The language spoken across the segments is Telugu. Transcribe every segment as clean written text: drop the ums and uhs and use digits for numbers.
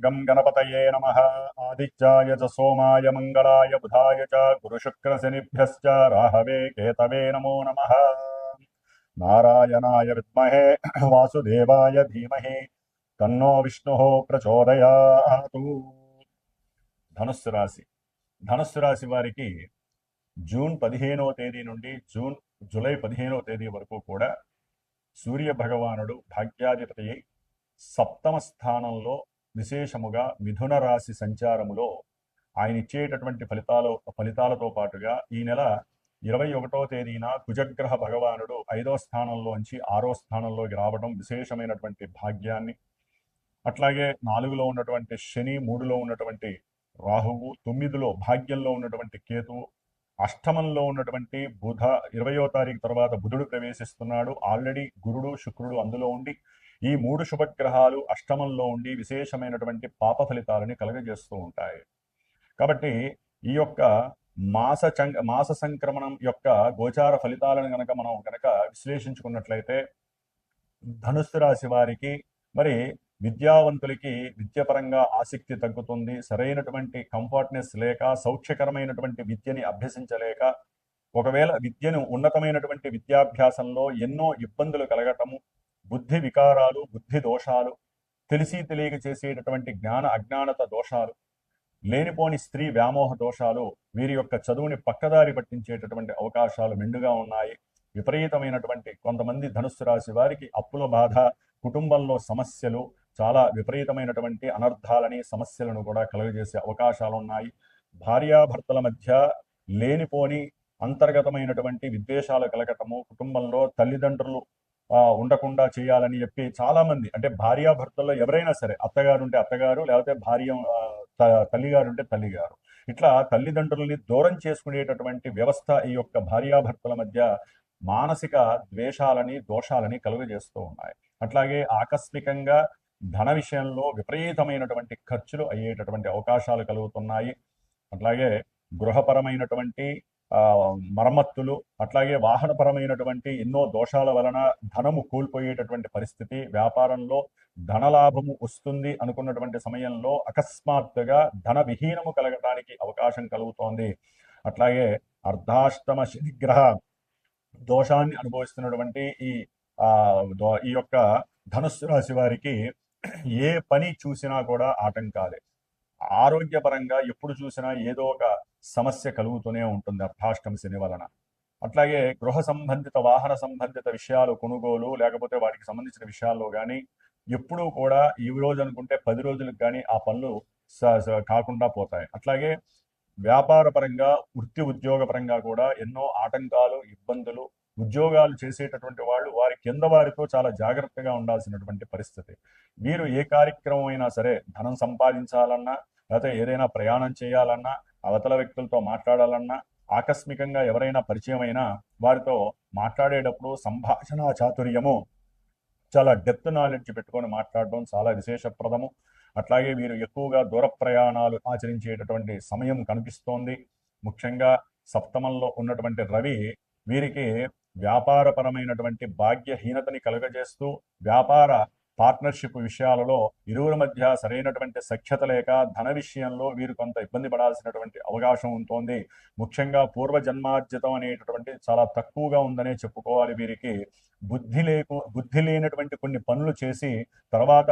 गं गणपतये नमः। आदित्याय च सोमाय मंगलाय बुधाय च गुरुशुक्रशनिभ्यश्च राहवे केतवे नमो नमः। नारायणाय विद्महे वासुदेवाय धीमहि तन्नो विष्णुः प्रचोदयातु। ధనుస్సు రాశి. ధనుస్సు రాశి వారికి జూన్ 15వ తేదీ నుండి జూలై 15వ తేదీ వరకు కూడా సూర్య భగవానుడు భాగ్యాధిపతి అయి సప్తమ స్థానంలో విశేషముగా మిథున రాశి సంచారములో ఆయన ఇచ్చేటటువంటి ఫలితాలతో పాటుగా ఈ నెల 21వ తేదీన కుజగ్రహ భగవానుడు 5వ స్థానంలోంచి 6వ స్థానంలోకి రావడం విశేషమైనటువంటి భాగ్యాన్ని, అట్లాగే 4లో ఉన్నటువంటి శని, 3లో ఉన్నటువంటి రాహువు, 9లో భాగ్యంలో ఉన్నటువంటి కేతువు, అష్టమంలో ఉన్నటువంటి బుధ 20వ తారీఖు తర్వాత బుధుడు ప్రవేశిస్తున్నాడు. ఆల్రెడీ గురుడు, శుక్రుడు అందులో ఉండి ఈ 3 శుభగ్రహాలు అష్టమంలో ఉండి విశేషమైనటువంటి పాప ఫలితాలని కలగజేస్తూ ఉంటాయి. కాబట్టి ఈ యొక్క మాస సంక్రమణం యొక్క గోచార ఫలితాలను మనం విశ్లేషించుకున్నట్లయితే ధనుస్సు రాశి వారికి మరి విద్యావంతులకి విద్యపరంగా ఆసక్తి తగ్గుతుంది. సరైనటువంటి కంఫర్ట్నెస్ లేక, సౌఖ్యకరమైనటువంటి విద్యని అభ్యసించలేక, ఒకవేళ విద్యను ఉన్నతమైనటువంటి విద్యాభ్యాసంలో ఎన్నో ఇబ్బందులు కలగటము, బుద్ధి వికారాలు, బుద్ధి దోషాలు, తెలిసి తెలియక చేసేటటువంటి జ్ఞాన అజ్ఞానత దోషాలు, లేనిపోని స్త్రీ వ్యామోహ దోషాలు వీరి యొక్క చదువుని పక్కదారి పట్టించేటటువంటి అవకాశాలు మెండుగా ఉన్నాయి. విపరీతమైనటువంటి కొంతమంది ధనుస్సు రాశి వారికి అప్పుల బాధ, కుటుంబంలో సమస్యలు, చాలా విపరీతమైనటువంటి అనర్థాలని, సమస్యలను కూడా కలుగజేసే అవకాశాలు ఉన్నాయి. భార్యాభర్తల మధ్య లేనిపోని అంతర్గతమైనటువంటి విద్వేషాలు కలగటము, కుటుంబంలో తల్లిదండ్రులు ఉండకుండా చేయాలని చెప్పి చాలా మంది, అంటే భార్యాభర్తల్లో ఎవరైనా సరే, అత్తగారు ఉంటే అత్తగారు, లేకపోతే తల్లిగారు ఉంటే తల్లిగారు, ఇట్లా తల్లిదండ్రుల్ని దూరం చేసుకునేటటువంటి వ్యవస్థ ఈ యొక్క భార్యాభర్తల మధ్య మానసిక ద్వేషాలని, దోషాలని కలుగజేస్తూ ఉన్నాయి. అట్లాగే ఆకస్మికంగా ధన విషయంలో విపరీతమైనటువంటి ఖర్చులు అయ్యేటటువంటి అవకాశాలు కలుగుతున్నాయి. అట్లాగే గృహపరమైనటువంటి మరమ్మత్తులు, అట్లాగే వాహనపరమైనటువంటి ఎన్నో దోషాల వలన ధనము కోల్పోయేటటువంటి పరిస్థితి, వ్యాపారంలో ధనలాభము వస్తుంది అనుకున్నటువంటి సమయంలో అకస్మాత్తుగా ధన విహీనము కలగటానికి అవకాశం కలుగుతోంది. అట్లాగే అర్ధాష్టమ శనిగ్రహ దోషాన్ని అనుభవిస్తున్నటువంటి ఈ యొక్క ధనుస్సు రాశి వారికి ఏ పని చూసినా కూడా ఆటంకాలే. ఆరోగ్యపరంగా ఎప్పుడు చూసినా ఏదో ఒక సమస్య కలుగుతూనే ఉంటుంది అర్ధాష్టమ శని వలన. అట్లాగే గృహ సంబంధిత, వాహన సంబంధిత విషయాలు, కొనుగోలు, లేకపోతే వాటికి సంబంధించిన విషయాల్లో కానీ ఎప్పుడూ కూడా ఈ రోజు అనుకుంటే 10 రోజులకు కానీ ఆ పనులు కాకుండా పోతాయి. అట్లాగే వ్యాపార పరంగా, వృత్తి ఉద్యోగ పరంగా కూడా ఎన్నో ఆటంకాలు, ఇబ్బందులు. ఉద్యోగాలు చేసేటటువంటి వాళ్ళు వారి కింద వారితో చాలా జాగ్రత్తగా ఉండాల్సినటువంటి పరిస్థితి. మీరు ఏ కార్యక్రమం అయినా సరే, ధనం సంపాదించాలన్నా, లేకపోతే ఏదైనా ప్రయాణం చేయాలన్నా, అవతల వ్యక్తులతో మాట్లాడాలన్నా, ఆకస్మికంగా ఎవరైనా పరిచయం అయినా వారితో మాట్లాడేటప్పుడు సంభాషణ చాతుర్యము, చాలా డెప్త్ నాలెడ్జ్ పెట్టుకొని మాట్లాడడం చాలా విశేషప్రదము. అట్లాగే వీరు ఎక్కువగా దూర ప్రయాణాలు ఆచరించేటటువంటి సమయం కనిపిస్తోంది. ముఖ్యంగా సప్తమంలో ఉన్నటువంటి రవి వీరికి వ్యాపారపరమైనటువంటి భాగ్యహీనతని కలుగజేస్తూ, వ్యాపార పార్ట్నర్షిప్ విషయాలలో ఇరువురి మధ్య సరైనటువంటి సఖ్యత లేక ధన విషయంలో వీరు కొంత ఇబ్బంది పడాల్సినటువంటి అవకాశం ఉంటుంది. ముఖ్యంగా పూర్వజన్మార్జితం అనేటటువంటి చాలా తక్కువగా ఉందనే చెప్పుకోవాలి. వీరికి బుద్ధి లేనటువంటి కొన్ని పనులు చేసి తర్వాత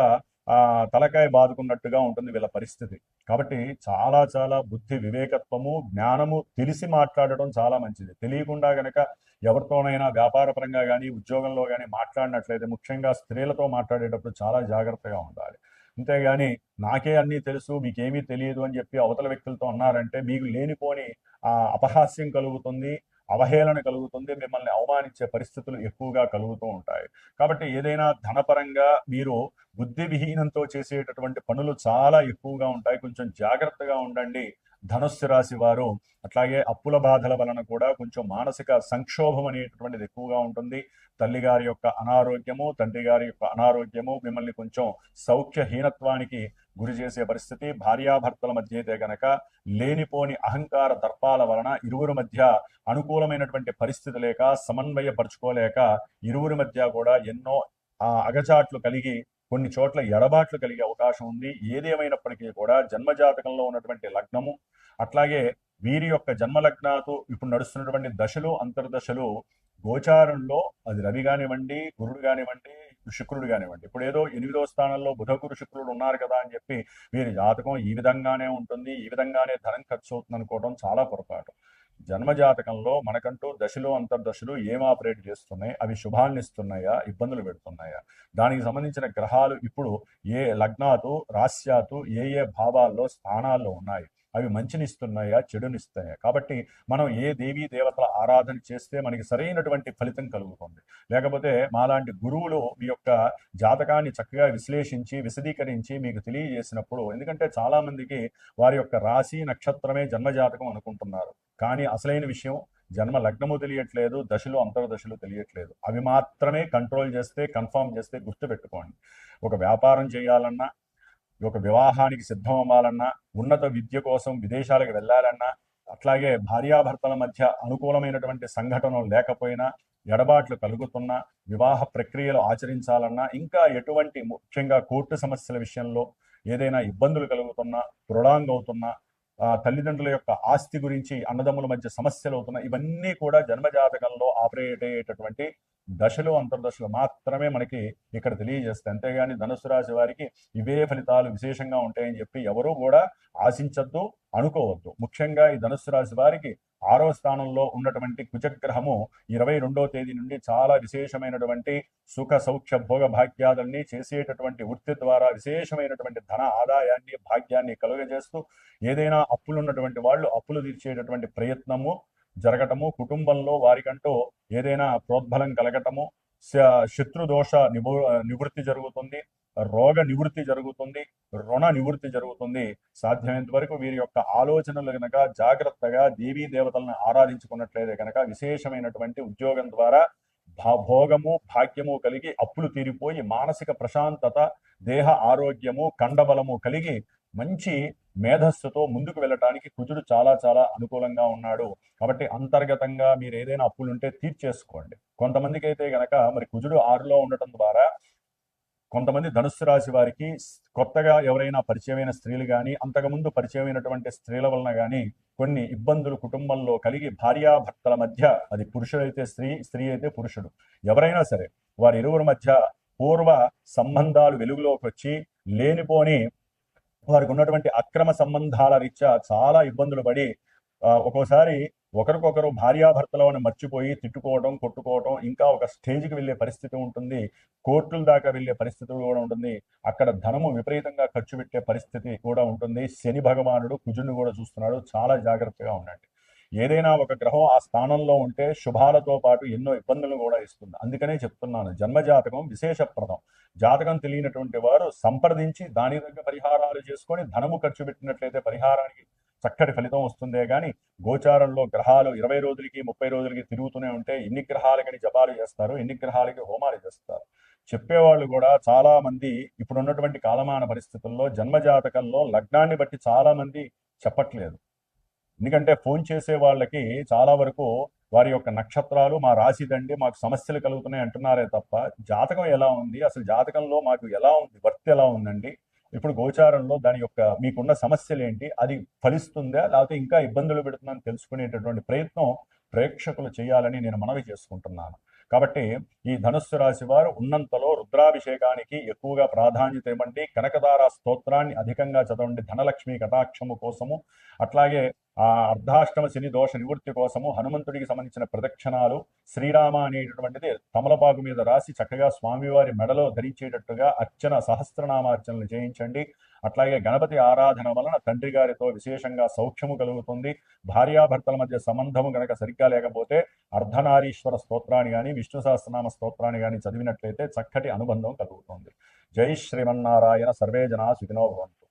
తలకాయ బాదుకున్నట్టుగా ఉంటుంది వీళ్ళ పరిస్థితి. కాబట్టి చాలా చాలా బుద్ధి, వివేకత్వము, జ్ఞానము తెలిసి మాట్లాడటం చాలా మంచిది. తెలియకుండా గనక ఎవరితోనైనా వ్యాపార పరంగా కానీ, ఉద్యోగంలో కానీ మాట్లాడినట్లయితే, ముఖ్యంగా స్త్రీలతో మాట్లాడేటప్పుడు చాలా జాగ్రత్తగా ఉండాలి. అంతేగాని నాకే అన్నీ తెలుసు, మీకేమీ తెలియదు అని చెప్పి అవతల వ్యక్తులతో అన్నారంటే మీకు లేనిపోని అపహాస్యం కలుగుతుంది, అవహేళన కలుగుతుంది, మిమ్మల్ని అవమానించే పరిస్థితులు ఎక్కువగా కలుగుతూ ఉంటాయి. కాబట్టి ఏదైనా ధనపరంగా మీరు బుద్ధి విహీనంతో చేసేటటువంటి పనులు చాలా ఎక్కువగా ఉంటాయి. కొంచెం జాగ్రత్తగా ఉండండి ధనుస్సు రాశి వారు. అట్లాగే అప్పుల బాధల వలన కూడా కొంచెం మానసిక సంక్షోభం అనేటటువంటిది ఎక్కువగా ఉంటుంది. తల్లిగారి యొక్క అనారోగ్యము, తండ్రి గారి యొక్క అనారోగ్యము మిమ్మల్ని కొంచెం సౌఖ్యహీనత్వానికి గురి చేసే పరిస్థితి. భార్యాభర్తల మధ్య అయితే గనక లేనిపోని అహంకార దర్పాల వలన ఇరువురి మధ్య అనుకూలమైనటువంటి పరిస్థితి లేక, సమన్వయపరుచుకోలేక ఇరువురి మధ్య కూడా ఎన్నో అగచాట్లు కలిగి కొన్ని చోట్ల ఎడబాట్లు కలిగే అవకాశం ఉంది. ఏదేమైనప్పటికీ కూడా జన్మజాతకంలో ఉన్నటువంటి లగ్నము, అట్లాగే వీరి యొక్క జన్మలగ్నాతో ఇప్పుడు నడుస్తున్నటువంటి దశలు అంతర్దశలు గోచారంలో, అది రవి కానివ్వండి, గురుడు కానివ్వండి, శుక్రుడు కానివ్వండి, ఇప్పుడు ఏదో 8వ స్థానంలో బుధ గురు శుక్రుడు ఉన్నారు కదా అని చెప్పి వీరి జాతకం ఈ విధంగానే ఉంటుంది, ఈ విధంగానే ధనం ఖర్చు అవుతుంది అనుకోవడం చాలా పొరపాటు. జన్మజాతకంలో మనకంటూ దశలు అంతర్దశలు ఏం ఆపరేట్ చేస్తున్నాయి, అవి శుభాన్ని ఇస్తున్నాయా, ఇబ్బందులు పెడుతున్నాయా, దానికి సంబంధించిన గ్రహాలు ఇప్పుడు ఏ లగ్నాతు రాశ్యాతు ఏ ఏ భావాల్లో స్థానాల్లో ఉన్నాయి, అవి మంచినిస్తున్నాయా చెడునిస్తాయా. కాబట్టి మనం ఏ దేవీ దేవతల ఆరాధన చేస్తే మనకి సరైనటువంటి ఫలితం కలుగుతుంది. లేకపోతే మాలాంటి గురువులు మీ యొక్క జాతకాన్ని చక్కగా విశ్లేషించి విశదీకరించి మీకు తెలియజేసినప్పుడు, ఎందుకంటే చాలా మందికి వారి యొక్క రాశి నక్షత్రమే జన్మజాతకం అనుకుంటున్నారు, కానీ అసలైన విషయం జన్మ లగ్నము తెలియట్లేదు, దశలు అంతర్దశలు తెలియట్లేదు. అవి మాత్రమే కంట్రోల్ చేస్తే, కన్ఫర్మ్ చేస్తే గుర్తుపెట్టుకోండి. ఒక వ్యాపారం చేయాలన్నా, ఒక వివాహానికి సిద్ధం అవ్వాలన్నా, ఉన్నత విద్య కోసం విదేశాలకు వెళ్ళాలన్నా, అట్లాగే భార్యాభర్తల మధ్య అనుకూలమైనటువంటి సంఘటనలు లేకపోయినా, ఎడబాట్లు కలుగుతున్నా, వివాహ ప్రక్రియలు ఆచరించాలన్నా, ఇంకా ఎటువంటి ముఖ్యంగా కోర్టు సమస్యల విషయంలో ఏదైనా ఇబ్బందులు కలుగుతున్నా, ప్రొలాంగ్ అవుతున్నా, తల్లిదండ్రుల యొక్క ఆస్తి గురించి అన్నదమ్ముల మధ్య సమస్యలు అవుతున్నా, ఇవన్నీ కూడా జన్మజాతకంలో ఆపరేట్ అయ్యేటటువంటి దశలు అంతర్దశలు మాత్రమే మనకి ఇక్కడ తెలియజేస్తాయి. అంతేగాని ధనుసు రాశి వారికి ఇవే ఫలితాలు విశేషంగా ఉంటాయని చెప్పి ఎవరూ కూడా ఆశించద్దు, అనుకోవద్దు. ముఖ్యంగా ఈ ధనుసు రాశి వారికి 6వ స్థానంలో ఉన్నటువంటి కుజగ్రహము 22వ తేదీ నుండి చాలా విశేషమైనటువంటి సుఖ సౌఖ్య భోగ భాగ్యాలన్నీ చేసేటటువంటి వృత్తి ద్వారా విశేషమైనటువంటి ధన ఆదాయాన్ని భాగ్యాన్ని కలుగజేస్తూ, ఏదైనా అప్పులు ఉన్నటువంటి వాళ్ళు అప్పులు తీర్చేటటువంటి ప్రయత్నము జరగటము, కుటుంబంలో వారికంటూ ఏదైనా ప్రోద్బలం కలగటము, శత్రుదోష నివృత్తి జరుగుతుంది, రోగ నివృత్తి జరుగుతుంది, రుణ నివృత్తి జరుగుతుంది. సాధ్యమైనంత వరకు వీరి యొక్క ఆలోచనలు కనుక జాగ్రత్తగా దేవీ దేవతలను ఆరాధించుకున్నట్లయితే కనుక విశేషమైనటువంటి ఉద్యోగం ద్వారా భోగము భాగ్యము కలిగి అప్పులు తీరిపోయి మానసిక ప్రశాంతత, దేహ ఆరోగ్యము, కండబలము కలిగి మంచి మేధస్సుతో ముందుకు వెళ్ళటానికి కుజుడు చాలా చాలా అనుకూలంగా ఉన్నాడు. కాబట్టి అంతర్గతంగా మీరు ఏదైనా అప్పులుంటే తీర్చేసుకోండి. కొంతమందికి అయితే గనక మరి కుజుడు 6లో ఉండటం ద్వారా కొంతమంది ధనుస్సు రాశి వారికి కొత్తగా ఎవరైనా పరిచయమైన స్త్రీలు కానీ, అంతకుముందు పరిచయమైనటువంటి స్త్రీల వలన కానీ కొన్ని ఇబ్బందులు కుటుంబంలో కలిగి భార్యాభర్తల మధ్య, అది పురుషుడైతే స్త్రీ, స్త్రీ అయితే పురుషుడు, ఎవరైనా సరే వారి ఇరువురి మధ్య పూర్వ సంబంధాలు వెలుగులోకి వచ్చి లేనిపోని వారికి ఉన్నటువంటి అక్రమ సంబంధాల రీత్యా చాలా ఇబ్బందులు పడి ఒక్కోసారి ఒకరికొకరు భార్యాభర్తలను మర్చిపోయి తిట్టుకోవడం, కొట్టుకోవడం, ఇంకా ఒక స్టేజ్కి వెళ్ళే పరిస్థితి ఉంటుంది, కోర్టుల దాకా వెళ్ళే పరిస్థితి కూడా ఉంటుంది. అక్కడ ధనము విపరీతంగా ఖర్చు పెట్టే పరిస్థితి కూడా ఉంటుంది. శని భగవానుడు కుజుడిని కూడా చూస్తున్నాడు, చాలా జాగ్రత్తగా ఉండండి. ఏదైనా ఒక గ్రహం ఆ స్థానంలో ఉంటే శుభాలతో పాటు ఎన్నో ఇబ్బందులు కూడా ఇస్తుంది. అందుకనే చెప్తున్నాను, జన్మజాతకం విశేషప్రదం. జాతకం తెలియనటువంటి వారు సంప్రదించి దాని దగ్గర పరిహారాలు చేసుకొని ధనము ఖర్చు పెట్టినట్లయితే పరిహారానికి చక్కటి ఫలితం వస్తుందే కానీ గోచారంలో గ్రహాలు 20 రోజులకి 30 రోజులకి తిరుగుతూనే ఉంటే ఎన్ని గ్రహాలకని జపాలు చేస్తారు, ఎన్ని గ్రహాలకి హోమాలు చేస్తారు. చెప్పేవాళ్ళు కూడా చాలా మంది ఇప్పుడు ఉన్నటువంటి కాలమాన పరిస్థితుల్లో జన్మజాతకంలో లగ్నాన్ని బట్టి చాలా మంది చెప్పట్లేదు. ఎందుకంటే ఫోన్ చేసే వాళ్ళకి చాలా వరకు వారి యొక్క నక్షత్రాలు మా రాశిదండి, మాకు సమస్యలు కలుగుతున్నాయి అంటున్నారే తప్ప జాతకం ఎలా ఉంది, అసలు జాతకంలో మాకు ఎలా ఉంది, వర్త్ ఎలా ఉందండి, ఇప్పుడు గోచారంలో దాని యొక్క మీకున్న సమస్యలు ఏంటి, అది ఫలిస్తుందా లేకపోతే ఇంకా ఇబ్బందులు పెడుతుందని తెలుసుకునేటటువంటి ప్రయత్నం ప్రేక్షకులు చేయాలని నేను మనవి చేసుకుంటున్నాను. కాబట్టి ఈ ధనుస్సు రాశి వారు ఉన్నంతలో రుద్రాభిషేకానికి ఎక్కువగా ప్రాధాన్యత ఇవ్వండి, కనకదార స్తోత్రాన్ని అధికంగా చదవండి ధనలక్ష్మి కటాక్షము కోసము, అట్లాగే ఆ అర్ధాష్టమ శని దోష నివృత్తి కోసము హనుమంతుడికి సంబంధించిన ప్రదక్షిణాలు, శ్రీరామ అనేటటువంటిది తమలపాకు మీద రాసి చక్కగా స్వామివారి మెడలో ధరించేటట్టుగా అర్చన సహస్రనామార్చనలు చేయించండి. అట్లాగే గణపతి ఆరాధన వలన తండ్రి గారితో విశేషంగా సౌఖ్యము కలుగుతుంది. భార్యాభర్తల మధ్య సంబంధము గనక సరిగ్గా లేకపోతే అర్ధనారీశ్వర స్తోత్రాన్ని కానీ విష్ణు సహస్రనామ స్తోత్రాన్ని కానీ చదివినట్లయితే చక్కటి అనుబంధం కలుగుతుంది. జై శ్రీమన్నారాయణ. సర్వే జనా సుఖినో భవంతు.